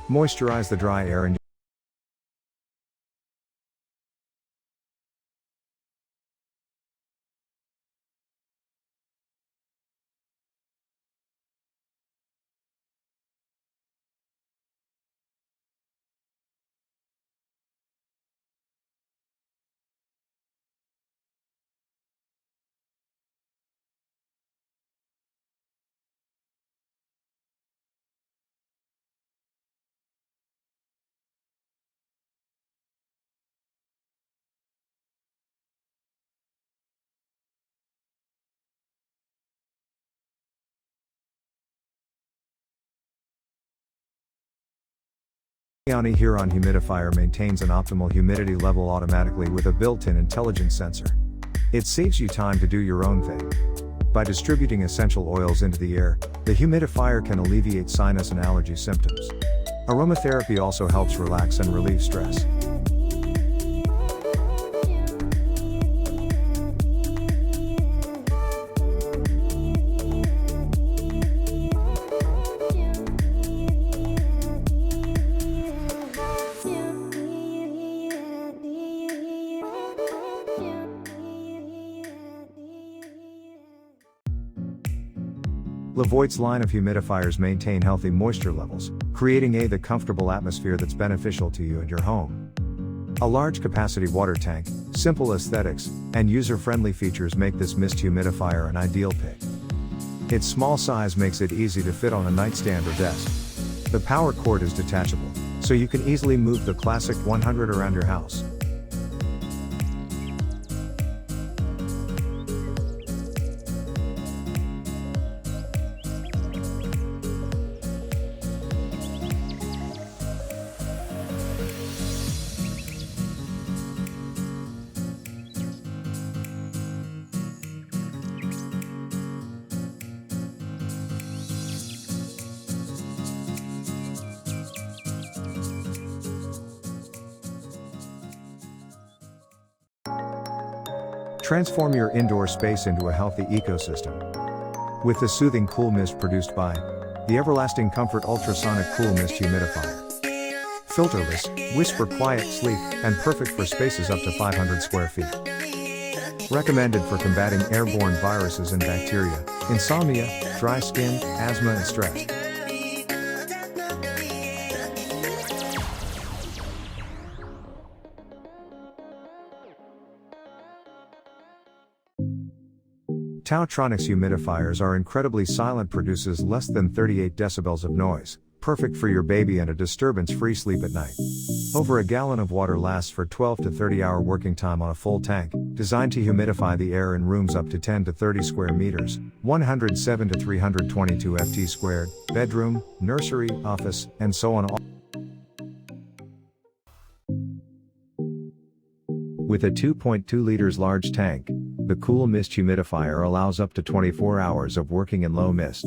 Moisturize the dry air and Huron humidifier maintains an optimal humidity level automatically with a built-in intelligent sensor. It saves you time to do your own thing. By distributing essential oils into the air, the humidifier can alleviate sinus and allergy symptoms. Aromatherapy also helps relax and relieve stress. Levoit's line of humidifiers maintain healthy moisture levels, creating the comfortable atmosphere that's beneficial to you and your home. A large capacity water tank, simple aesthetics, and user-friendly features make this mist humidifier an ideal pick. Its small size makes it easy to fit on a nightstand or desk. The power cord is detachable, so you can easily move the classic 100 around your house. Transform your indoor space into a healthy ecosystem. With the soothing cool mist produced by the Everlasting Comfort Ultrasonic Cool Mist Humidifier. Filterless, whisper quiet sleep, and perfect for spaces up to 500 square feet. Recommended for combating airborne viruses and bacteria, insomnia, dry skin, asthma and stress. Tautronics humidifiers are incredibly silent, produces less than 38 decibels of noise, perfect for your baby and a disturbance-free sleep at night. Over a gallon of water lasts for 12 to 30 hour working time on a full tank, designed to humidify the air in rooms up to 10 to 30 square meters, 107 to 322 ft squared, bedroom, nursery, office, and so on. With a 2.2 liters large tank, the Cool Mist Humidifier allows up to 24 hours of working in low mist.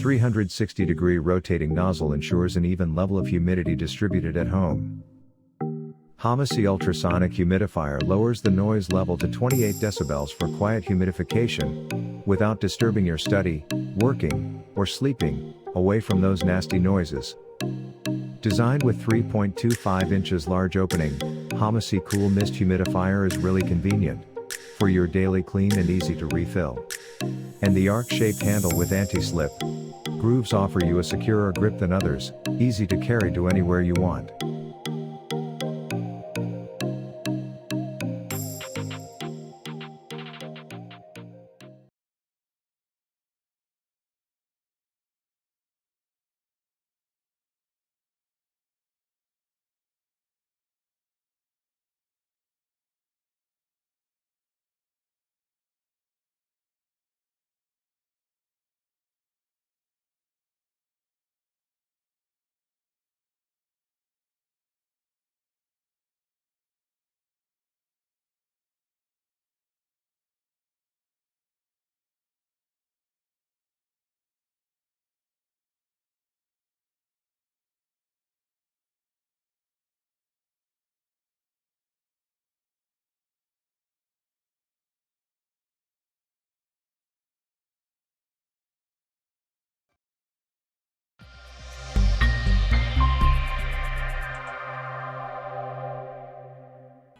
360-degree rotating nozzle ensures an even level of humidity distributed at home. Humidifier Ultrasonic Humidifier lowers the noise level to 28 decibels for quiet humidification, without disturbing your study, working, or sleeping, away from those nasty noises. Designed with 3.25 inches large opening, Humidifier Cool Mist Humidifier is really convenient for your daily clean and easy to refill. And the arc-shaped handle with anti-slip grooves offer you a securer grip than others, easy to carry to anywhere you want.